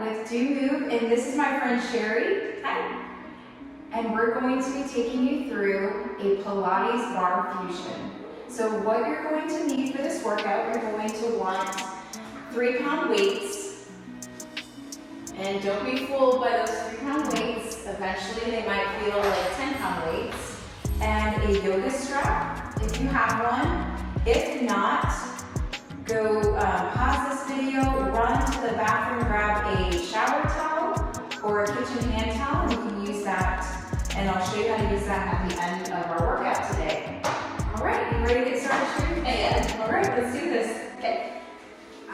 with Do Move, and this is my friend Sherry. Hi. And we're going to be taking you through a Pilates Barre fusion. So what you're going to need for this workout, you're going to want 3-pound weights. And don't be fooled by those 3-pound weights. Eventually they might feel like 10-pound weights. And a yoga strap, if you have one. If not, go pause this video, run to the bathroom, grab a shower towel or a kitchen hand towel, and you can use that. And I'll show you how to use that at the end of our workout today. All right, you ready to get started, Sherry? Yeah. All right, let's do this. Okay.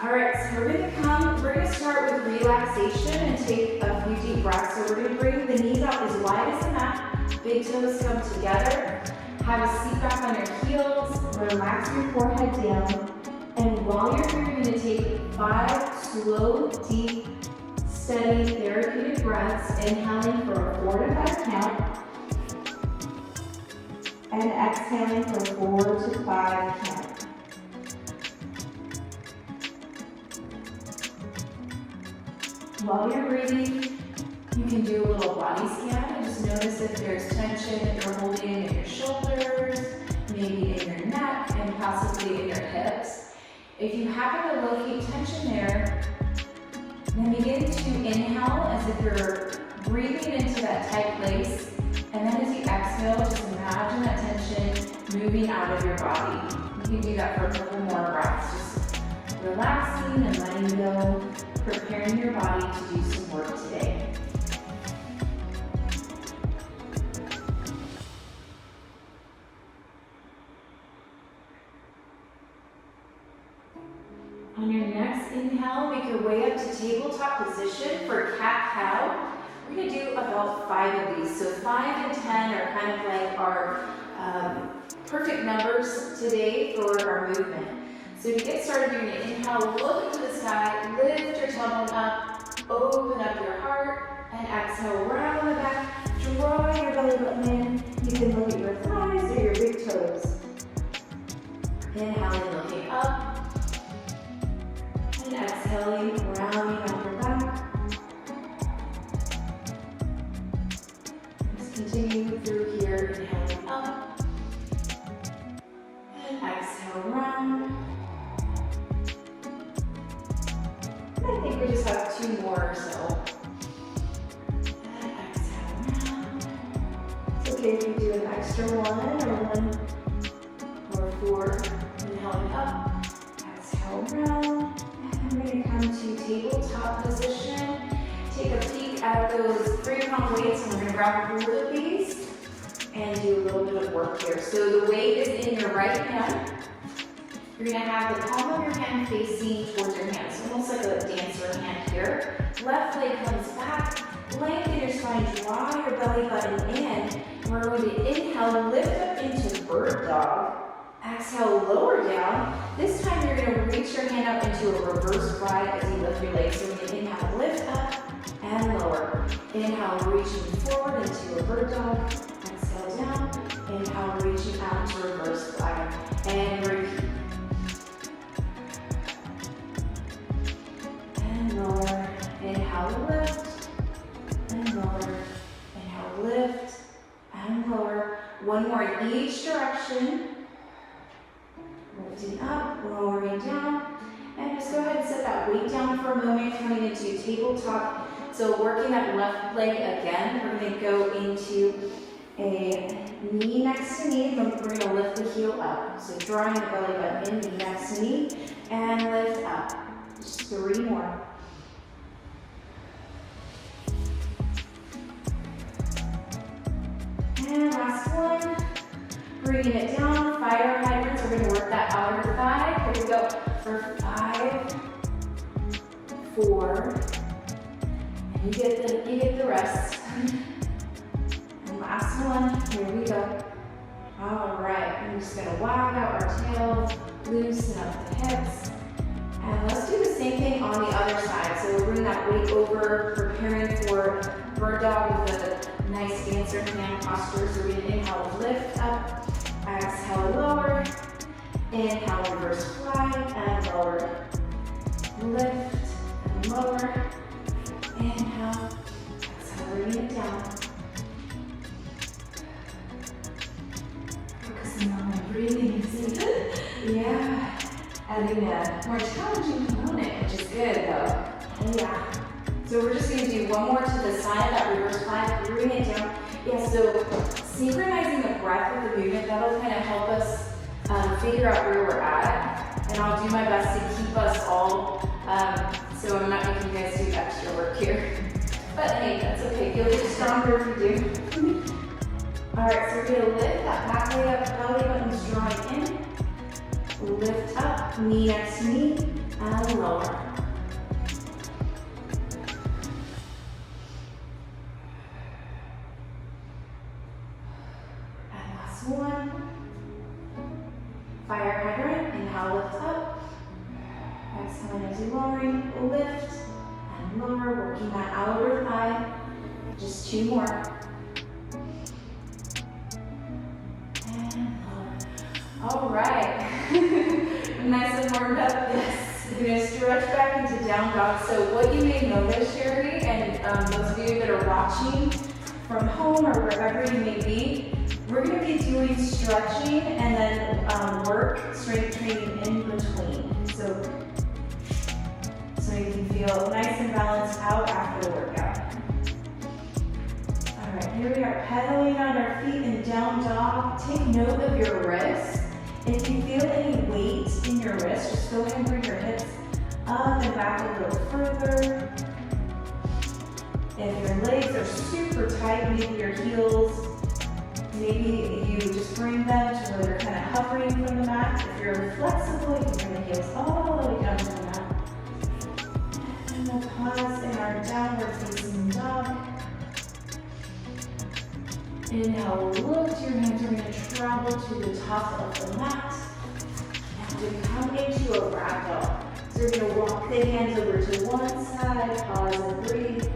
All right, so we're gonna start with relaxation and take a few deep breaths. So we're gonna bring the knees out as wide as the mat, big toes come together, have a seat back on your heels, relax your forehead down, and while you're here, you're gonna take 5 slow, deep, steady, therapeutic breaths, inhaling for a 4 to 5 count, and exhaling for a 4 to 5 count. While you're breathing, you can do a little body scan and just notice if there's tension that you're holding in your shoulders, maybe in your neck, and possibly in your hips. If you happen to locate tension there, then begin to inhale as if you're breathing into that tight place. And then as you exhale, just imagine that tension moving out of your body. You can do that for a couple more breaths. Just relaxing and letting go, preparing your body to do some work today. On your next inhale, make your way up to tabletop position for cat-cow. We're going to do about 5 of these. So 5 and 10 are kind of like our perfect numbers today for our movement. So to get started, you're going to inhale, look into the sky, lift your tailbone up, open up your heart, and exhale, round the back, draw your belly button in. You can look at your thighs or your big toes. Inhaling, looking up. And exhaling, rounding out your back. Just continue through here, inhaling up. And exhale, round. And I think we just have 2 more or so. And exhale, round. It's okay if you do an extra 1 or 4. Inhaling up, exhale, round. I'm going to come to tabletop position. Take a peek at those 3-pound weights, and we're going to grab a hold of these and do a little bit of work here. So the weight is in your right hand. You're going to have the palm of your hand facing towards your hand. So almost like a dancer hand here. Left leg comes back. Lengthen your spine, draw your belly button in. And we're going to inhale, lift up into bird dog. Exhale, lower down. This time you're going to reach your hand up into a reverse fly as you lift your legs. So we're going to inhale, lift up and lower. Inhale, reaching forward into a bird dog. Exhale down. Inhale, reaching out to reverse fly. And repeat. And lower. Inhale, lift. And lower. Inhale, lift. And lower. 1 more in each direction. Lifting up, lowering down, and just go ahead and set that weight down for a moment, coming into tabletop. So working that left leg again, we're going to go into a knee next to knee, and we're going to lift the heel up. So drawing the belly button in, knee next to knee, and lift up. Just 3 more. And last one. Bringing it down, fire hydrants. We're going to work that outer thigh. Here we go for 5, 4, and you get the rest. And last one. Here we go. All right. I'm just going to wag out our tails, loosen up the hips, and let's do the same thing on the other side. So we'll bring that weight over, preparing for bird dog with a nice dancer hand posture. So we're going to inhale, lift up. Exhale, lower. Inhale, reverse fly, and lower. Lift, and lower. good though. Yeah. So we're just gonna do one more to the side of that reverse plank, bring it down. Yeah, so synchronizing the breath with the movement, that'll kind of help us figure out where we're at. And I'll do my best to keep us all, so I'm not making you guys do extra work here. But hey, that's okay. You'll get stronger if you do. All right, so we're gonna lift that back leg up, belly button's drawing in. Lift up, knee next to knee, and lower. And last one. Fire hydrant, inhale, lift up. Exhale as you lowering, lift and lower, working that outer thigh. Just 2 more. And lower. All right. Nice and warmed up. Yes. You're gonna stretch back into down dog. So what you may notice, Sherry, and those of you that are watching from home or wherever you may be, we're going to be doing stretching and then work, strength training in between. So you can feel nice and balanced out after the workout. All right, here we are, pedaling on our feet in down dog. Take note of your wrists. If you feel any weight in your wrist, just go ahead and bring your hips up and back a little further. If your legs are super tight, maybe your heels, maybe you just bring them to where they're kind of hovering from the mat. If you're flexible, you can bring the heels all the way down to the mat. And we'll pause in our downward facing dog. Inhale, look to your hands. We're going to travel to the top of the mat. And we come into a ragdoll. So we're going to walk the hands over to one side, pause and breathe.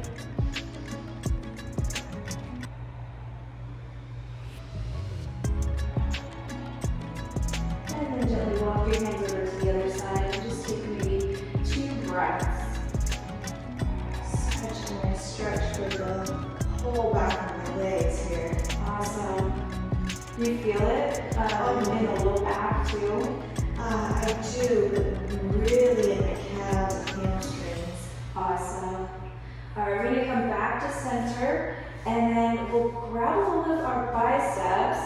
And then gently walk your hands over to the other side and just take maybe 2 breaths. Such a nice stretch for the whole back of my legs here. Awesome. Do you feel it in the low back too? I do, but really in the calves and hamstrings. Awesome. All right, we're going to come back to center, and then we'll grab a hold of our biceps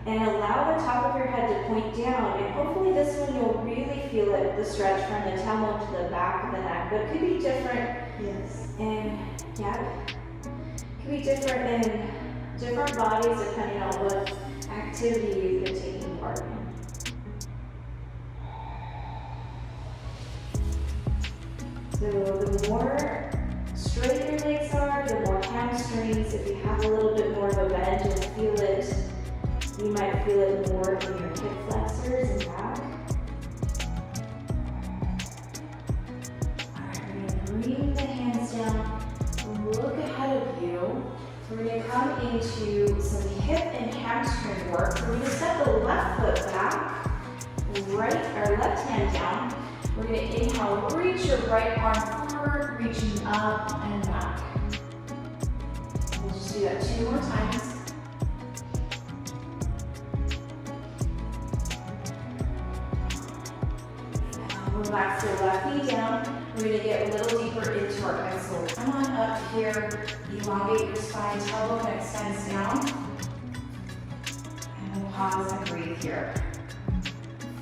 and allow the top of your head to point down. And hopefully this one you'll really feel it, the stretch from the tailbone to the back of the neck. But it could be different. Yes. And yeah, it could be different in different bodies depending on what activity you've been taking part in. So the more straight your legs are, the more hamstrings. If you have a little bit more of a bend, you'll feel it. You might feel it more in your hip flexors and back. All right, we're going to bring the hands down, look ahead of you. So we're going to come into some hip and hamstring work. We're going to step the left foot back, our left hand down. We're going to inhale, reach your right arm forward, reaching up and back. We'll just do that 2 more times. Relax your left knee down. We're going to get a little deeper into our exhale. Come on up here, elongate your spine, tailbone extends down. And we'll pause and breathe here.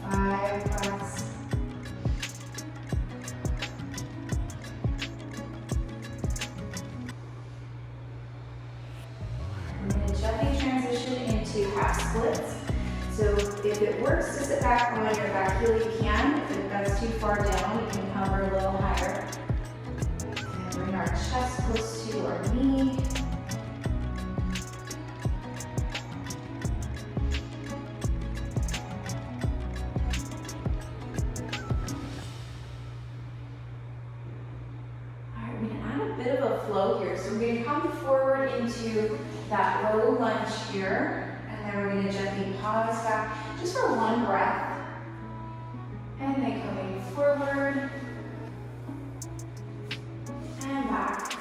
5 breaths. We're going to gently transition into half splits. So if it works to sit back on your back heel, you can. If that's too far down, you can hover a little higher. And bring our chest close to our knee. All right, we're going to add a bit of a flow here. So we're going to come forward into that low lunge here. And then we're going to gently pause back just for 1 breath. And then coming forward and back.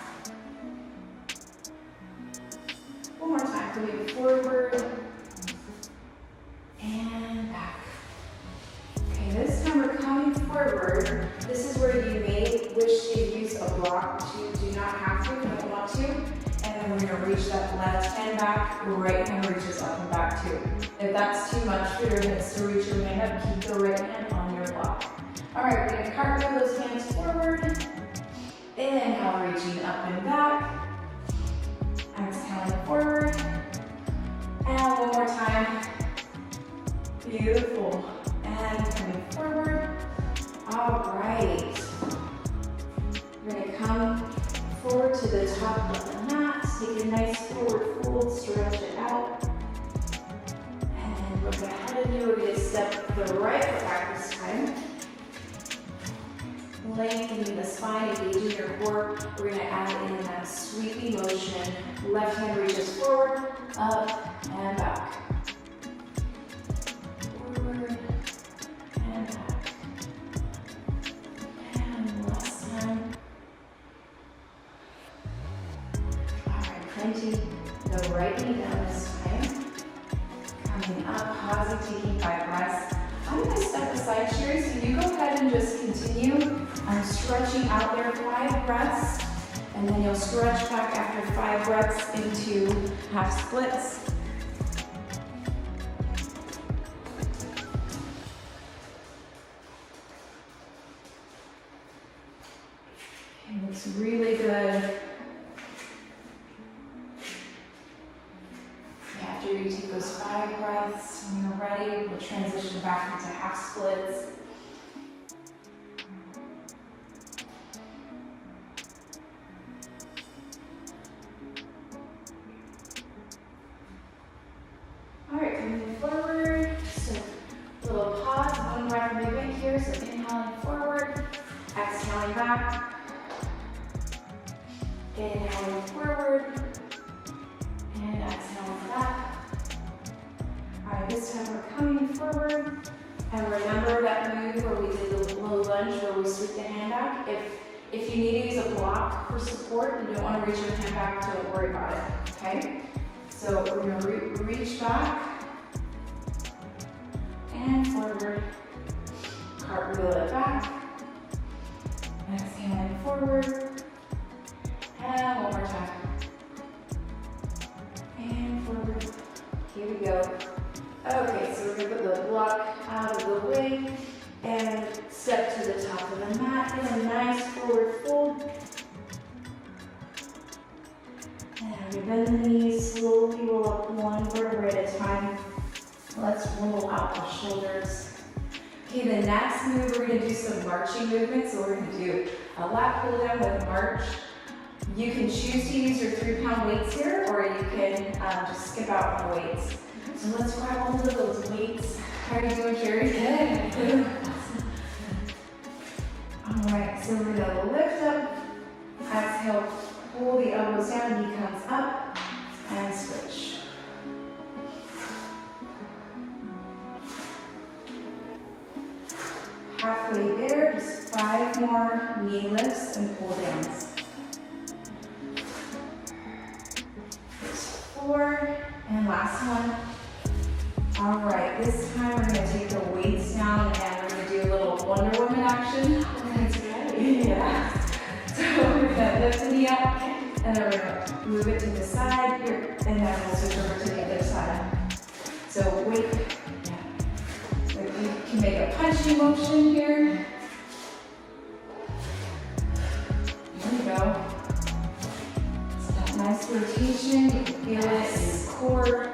1 more time, coming forward and back. Okay, this time we're coming forward. This is where you may, with much for your hips to reach your hand up. Keep the right hand on your block. All right, we're gonna cartwheel those hands forward. Inhale, reaching up and back. Exhaling forward. And one more time. Beautiful. And coming forward. All right. We're gonna come forward to the top of the mat. Take a nice forward fold, stretch it out. And look ahead of you. We're gonna step the right foot back this time. Lengthening the spine, engaging your core. We're gonna add in that sweeping motion. Left hand reaches forward, up and back. Forward and back. And last time. All right, planting the right knee down this time. Coming up, pausing, taking 5 breaths. I'm going to step aside, Sherry, so you go ahead and just continue. I'm stretching out there 5 breaths, and then you'll stretch back after 5 breaths into half splits. It looks really good. After you take those 5 breaths, when you're ready, we'll transition back into half splits. All right, coming forward. So, little pause, 1 breath movement here. So, inhaling forward, exhaling back. Inhaling forward. And exhale back. All right, this time we're coming forward. And remember that move where we did the low lunge where we sweep the hand back. If you need to use a block for support and you don't want to reach your hand back, don't worry about it, okay? So we're going to reach back and forward. Cartwheel it back. Exhaling forward. And one more time. And forward. Here we go. Okay, so we're going to put the block out of the way and step to the top of the mat in a nice forward fold. And we bend the knees, slowly roll up 1 vertebra at a time. Let's roll out the shoulders. Okay, the next move, we're going to do some marching movements. So we're going to do a lat pull down with march. You can choose to use your 3-pound weights here, or you can just skip out on the weights. So let's grab hold of those weights. How are you doing, Sherry? Good. All right, so we're gonna lift up, exhale, pull the elbows down, knee comes up, and switch. Halfway there, just 5 more knee lifts and pull downs. There's 4, and last one. All right, this time we're gonna take the weights down and we're gonna do a little Wonder Woman action. That's right. Yeah. So we're gonna lift the knee up and then we're gonna move it to the side here, and then we'll switch over to the other side. So weight, yeah. So you can make a punching motion here. There we go. So that nice rotation, you can feel it in your core.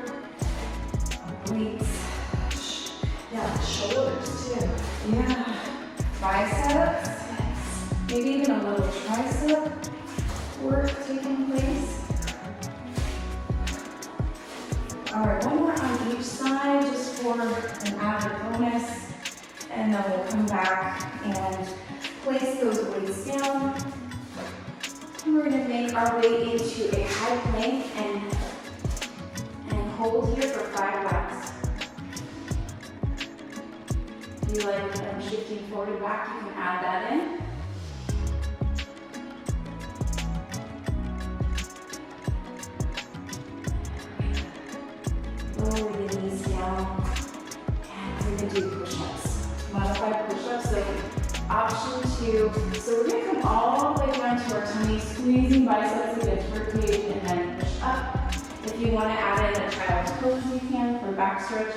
Weights. Yeah, shoulders too. Yeah. Biceps. Maybe even a little tricep work taking place. All right, 1 more on each side just for an added bonus. And then we'll come back and place those weights down. And we're going to make our way into a high plank and hold here for 5 reps. If you like shifting forward and back, you can add that in. Lower the knees down. And we're going to do push-ups. Modified push-ups, so option 2. So we're going to come all the way down to our tummy, squeezing biceps against ribcage, and then push up. If you want to add in a child's pose, you can for back stretch,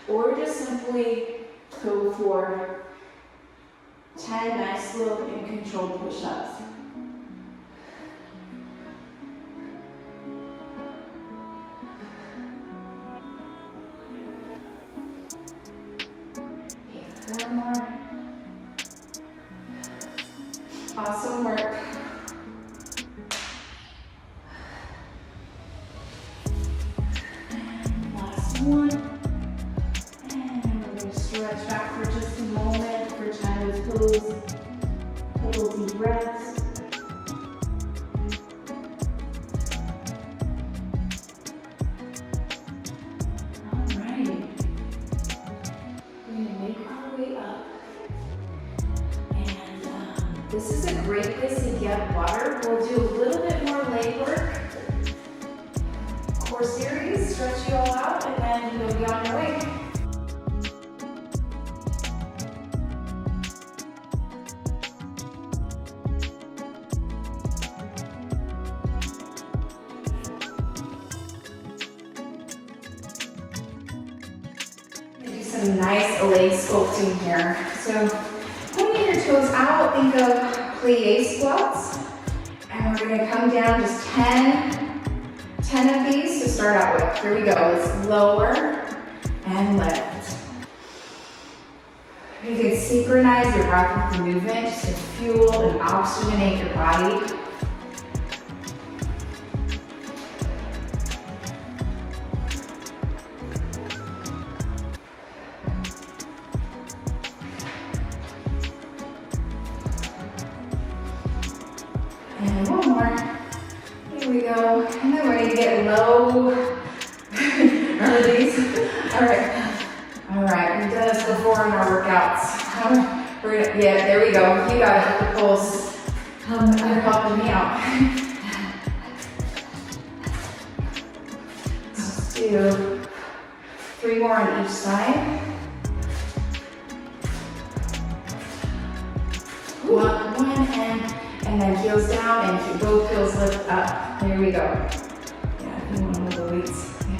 or just simply go for 10 nice, slow, and controlled push-ups. Okay, 4 more. Awesome work. And last one. And we're going to stretch back for just a moment for child's pose. Couple deep breaths. All right. We're going to make our way up. And this is a great place to get water. We'll do a little bit more leg work. Core series, stretch you all out, and then you'll be on your way. Do some nice leg sculpting here. So pointing your toes out, think of plie squats. And we're gonna come down just 10 of these to start out with. Here we go. Let's lower and lift. You can synchronize your breath with the movement just to fuel and oxygenate your body. And one more. Here we go. And then we're gonna get low. Remember these? All right. All right, we've done this before in our workouts. Yeah, there we go. You got it with the pulse. You're helping me out. Let's do 3 more on each side. One, and then heels down, and keep both heels lift up. There we go. Yeah, if you want to move the weights. There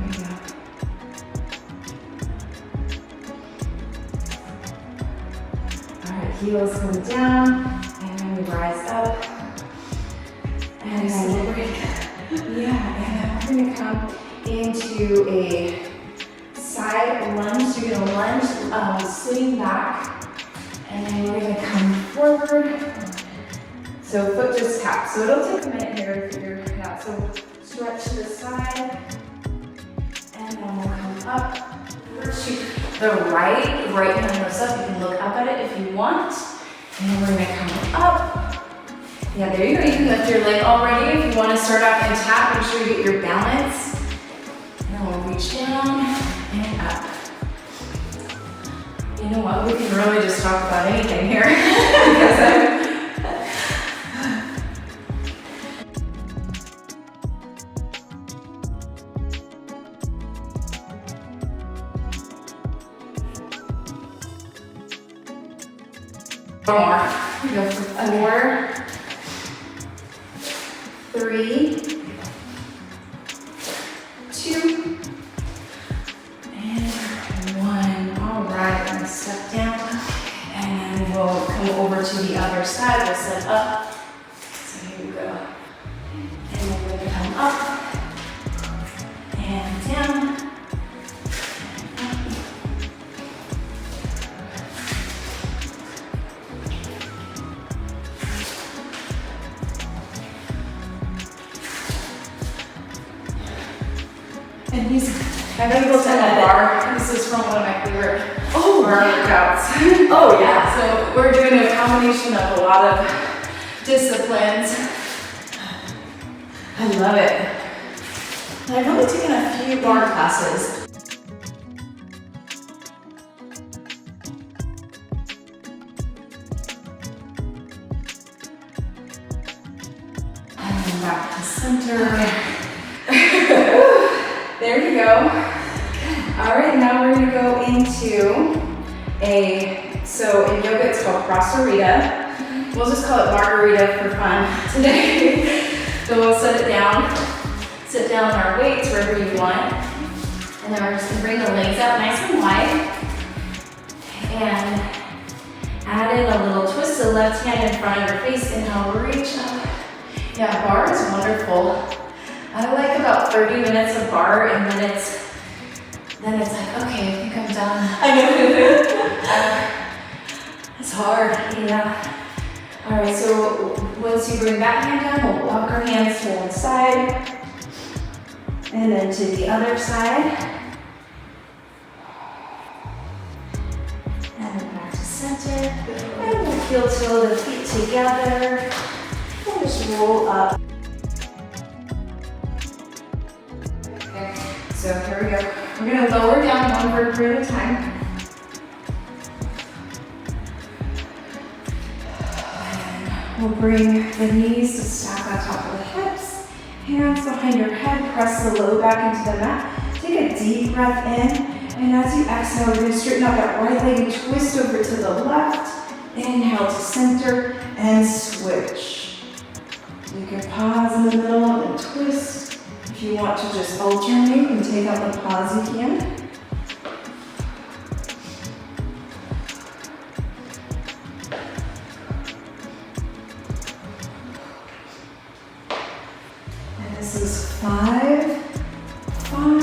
we go. All right, heels come down, and then we rise up. And then we're gonna come into a side lunge. So you're gonna lunge, sitting back. And then we're gonna come forward. So foot just tap. So it'll take a minute here to figure it out. So stretch to the side. And then we'll come up. First, the right hand lifts up. You can look up at it if you want. And then we're gonna come up. Yeah, there you go. You can lift your leg already. If you wanna start out and tap, make sure you get your balance. And then we'll reach down and up. You know what, we can really just talk about anything here. One more. We go for 4, 3, 2, and 1. All right, we're gonna step down, and we'll come over to the other side. We'll step up. So here we go. And then we're gonna come up and down. And I'm able to Barre. This is from one of my favorite Barre workouts. Oh yeah. So we're doing a combination of a lot of disciplines. I love it. I've only taken a few Barre classes. And then back to center. There you go. All right, now we're gonna go into so in yoga it's called Prasarita. We'll just call it Margarita for fun today. So we'll sit down on our weights wherever you want. And then we're just gonna bring the legs out nice and wide. And add in a little twist to the left hand in front of your face. Inhale, reach up. Yeah, barre is wonderful. I like about 30 minutes of barre, and then it's like, okay, I think I'm done. I know. It's hard. Yeah. All right, so once you bring that hand down, we'll walk our hands to one side, and then to the other side. And then back to center. And we'll heel toe the feet together. And just roll up. Okay, so here we go. We're gonna lower down one vertebra at a time. And we'll bring the knees to stack on top of the hips. Hands behind your head, press the low back into the mat. Take a deep breath in. And as you exhale, we're going to straighten out that right leg and twist over to the left. Inhale to center and switch. You can pause in the middle and twist. If you want to just alternate and take out the pause, you can. And this is 5, and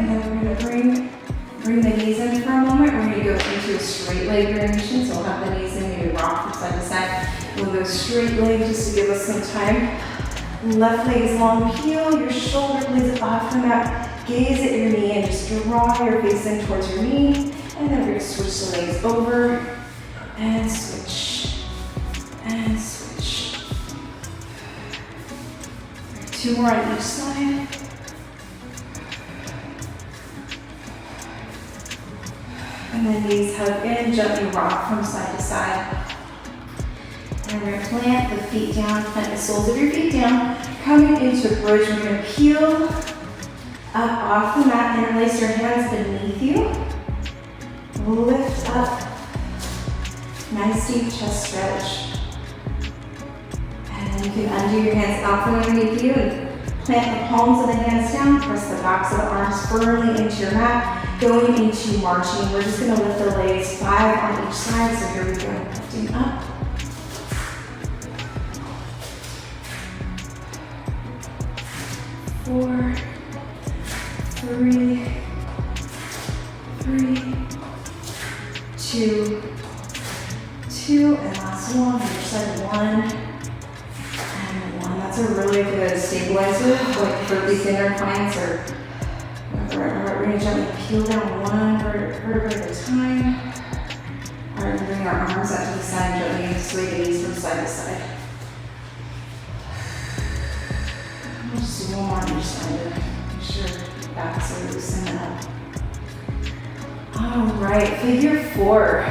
then we're going to bring the knees in for a moment. We're going to go into a straight leg variation, so we'll have the knees in, maybe rock from side to side. We'll go straight leg just to give us some time. Left leg is long, peel your shoulder blades off the mat, gaze at your knee, and just draw your face in towards your knee. And then we're going to switch the legs over, and switch, and switch. 2 more on each side. And then knees hug in, gently rock from side to side. And we're gonna plant the feet down, plant the soles of your feet down. Coming into bridge, we're gonna peel up off the mat, interlace your hands beneath you. Lift up, nice deep chest stretch. And then you can undo your hands out from underneath you and plant the palms of the hands down, press the backs of the arms firmly into your mat. Going into marching, we're just gonna lift the legs 5 on each side. So here we go, lifting up. 4, 3, 2, 2, and last one, other side, 1, and 1. That's a really good stabilizer, like for beginner clients or we're going to gently peel down one vertebra at a time. All right, bring our arms out to the side, gently sway the knees from side to side. We'll just do one more on each side to make sure the backs are loosening up. All right, figure 4.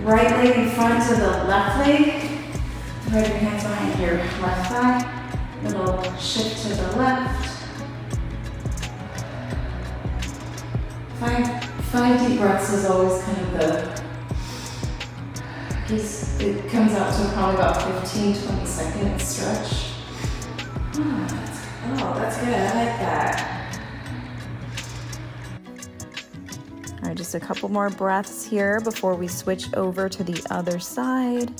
Right leg in front to the left leg. Thread your hands behind your left thigh. Little shift to the left. 5 deep breaths is always kind of it comes out to probably about 15-20 second stretch. Oh, that's good, I like that. All right, just a couple more breaths here before we switch over to the other side.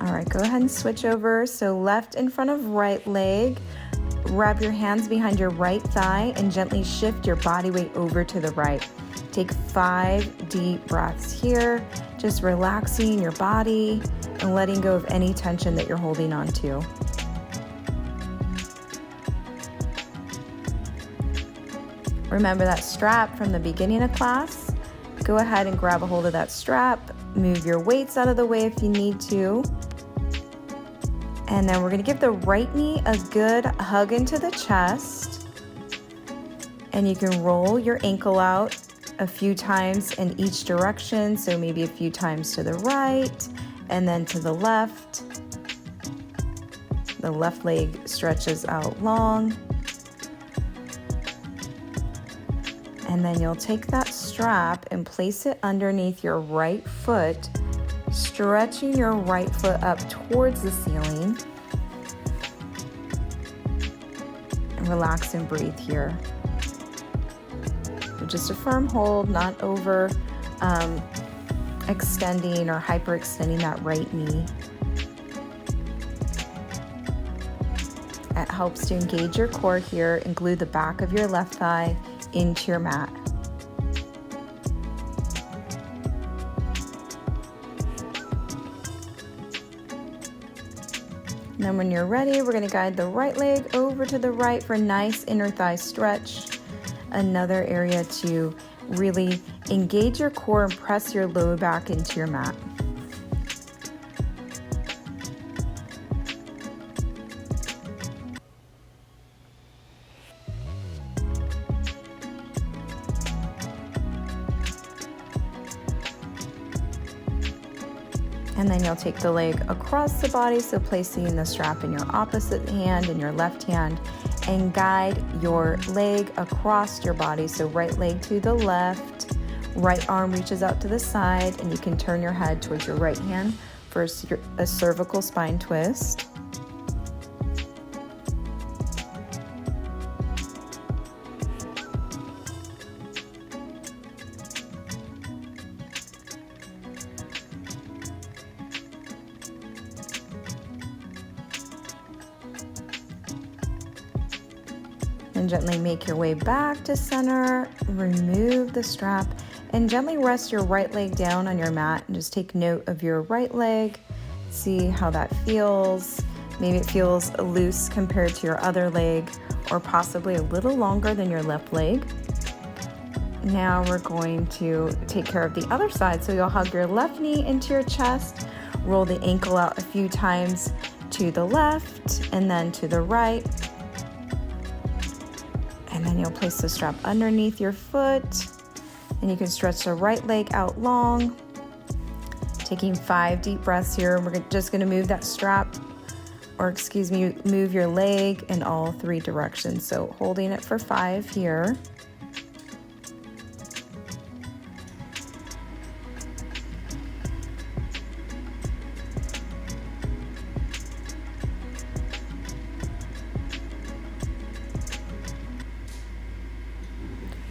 All right, go ahead and switch over. So left in front of right leg, wrap your hands behind your right thigh and gently shift your body weight over to the right. Take 5 deep breaths here, just relaxing your body and letting go of any tension that you're holding on to. Remember that strap from the beginning of class. Go ahead and grab a hold of that strap, move your weights out of the way if you need to. And then we're gonna give the right knee a good hug into the chest. And you can roll your ankle out a few times in each direction. So maybe a few times to the right and then to the left. The left leg stretches out long. And then you'll take that strap and place it underneath your right foot Stretching your right foot up towards the ceiling. And relax and breathe here. So just a firm hold, not over extending or hyperextending that right knee. It helps to engage your core here and glue the back of your left thigh into your mat. And then when you're ready, we're going to guide the right leg over to the right for a nice inner thigh stretch. Another area to really engage your core and press your low back into your mat. And then you'll take the leg across the body, so placing the strap in your opposite hand and your left hand, and guide your leg across your body. So right leg to the left, right arm reaches out to the side, and you can turn your head towards your right hand for a cervical spine twist. And gently make your way back to center, remove the strap, and gently rest your right leg down on your mat and just take note of your right leg. See how that feels. Maybe it feels loose compared to your other leg, or possibly a little longer than your left leg. Now we're going to take care of the other side. So you'll hug your left knee into your chest, roll the ankle out a few times to the left and then to the right. And then you'll place the strap underneath your foot, and you can stretch the right leg out long. Taking 5 deep breaths here. We're just going to move that strap, or excuse me, move your leg in all 3 directions. So holding it for 5 here.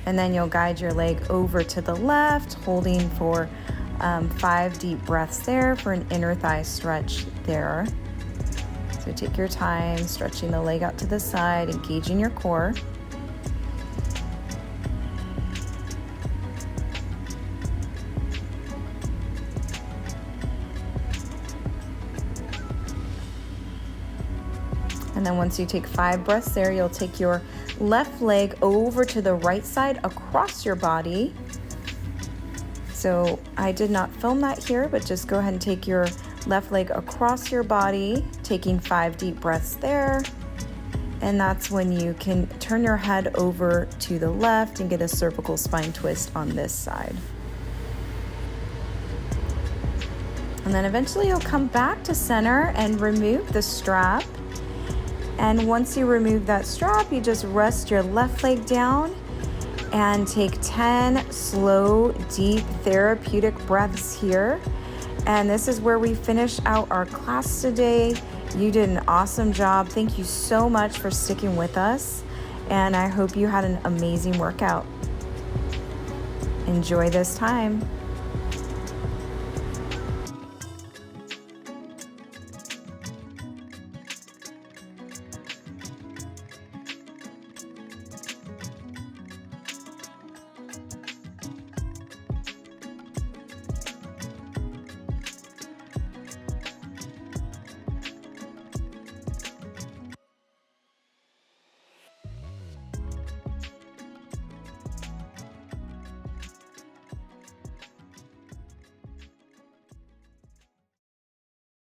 And then you'll guide your leg over to the left, holding for 5 deep breaths there for an inner thigh stretch there. So take your time, stretching the leg out to the side, engaging your core. And then once you take 5 breaths there, you'll take your left leg over to the right side across your body. So I did not film that here, but just go ahead and take your left leg across your body, taking 5 deep breaths there. And that's when you can turn your head over to the left and get a cervical spine twist on this side. And then eventually you'll come back to center and remove the strap. And once you remove that strap, you just rest your left leg down and take 10 slow, deep, therapeutic breaths here. And this is where we finish out our class today. You did an awesome job. Thank you so much for sticking with us. And I hope you had an amazing workout. Enjoy this time.